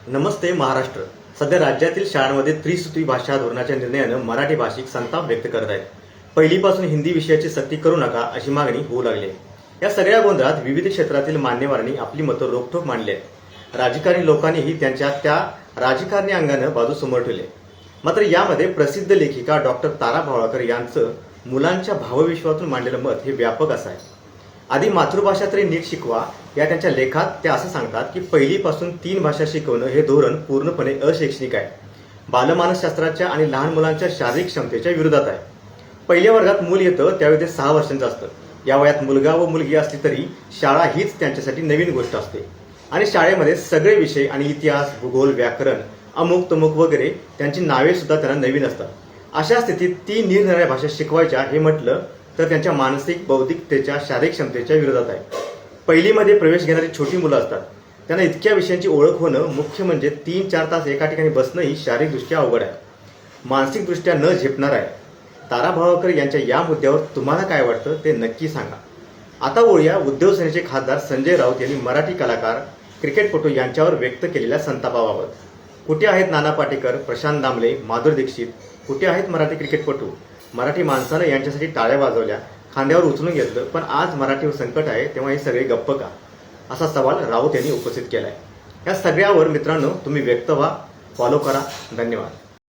नमस्ते महाराष्ट्र. सध्या राज्यातील शाळांमध्ये त्रिसूत्री भाषा धोरणाच्या निर्णयानं मराठी भाषिक संताप व्यक्त करत आहेत. पहिलीपासून हिंदी विषयाची सक्ती करू नका अशी मागणी होऊ लागली आहे. या सगळ्या गोंधळात विविध क्षेत्रातील मान्यवरांनी आपली मतं रोखठोक मांडली आहेत. राजकारणी लोकांनीही त्यांच्या त्या राजकारणी अंगानं बाजू समोर ठेवली. मात्र यामध्ये प्रसिद्ध लेखिका डॉक्टर तारा भावळकर यांचं मुलांच्या भावविश्वातून मांडलेलं मत हे व्यापक असं आहे. आधी मातृभाषा तरी नीट शिकवा या त्यांच्या लेखात त्या असं सांगतात की पहिलीपासून 3 भाषा शिकवणं हे धोरण पूर्णपणे अशैक्षणिक आहे. बालमानसशास्त्राच्या आणि लहान मुलांच्या शारीरिक क्षमतेच्या विरोधात आहे. पहिल्या वर्गात मूल येतं त्यावेळी ते 6 वर्षांचं असतं. या वयात मुलगा व मुलगी असली तरी शाळा हीच त्यांच्यासाठी नवीन गोष्ट असते आणि शाळेमध्ये सगळे विषय आणि इतिहास, भूगोल, व्याकरण, अमुक तमुक वगैरे त्यांची नावे सुद्धा त्यांना नवीन असतात. अशा स्थितीत 3 निरनिराळ्या भाषा शिकवायच्या हे म्हटलं तर त्यांच्या मानसिक, बौद्धिकतेच्या, शारीरिक क्षमतेच्या विरोधात आहे. पहिलीमध्ये प्रवेश घेणारी छोटी मुलं असतात. त्यांना इतक्या विषयांची ओळख होणं, मुख्य म्हणजे 3-4 तास एका ठिकाणी बसणंही शारीरिकदृष्ट्या अवघड आहे, मानसिकदृष्ट्या न झेपणार आहे. तारा भावळकर यांच्या या मुद्द्यावर तुम्हाला काय वाटतं ते नक्की सांगा. आता वळूया उद्धव सेनेचे खासदार संजय राऊत यांनी मराठी कलाकार, क्रिकेटपटू यांच्यावर व्यक्त केलेल्या संतापाबाबत. कुठे आहेत नाना पाटेकर, प्रशांत दामले, माधुरी दीक्षित? कुठे आहेत मराठी क्रिकेटपटू? मराठी माणसानं यांच्यासाठी टाळ्या वाजवल्या, खांद्यावर उचलून घेतलं, पण आज मराठीवर संकट आहे तेव्हा हे सगळे गप्प का? असा सवाल राऊत यांनी उपस्थित केलाय. या सगळ्यावर मित्रांनो तुम्ही व्यक्त व्हा, फॉलो करा. धन्यवाद.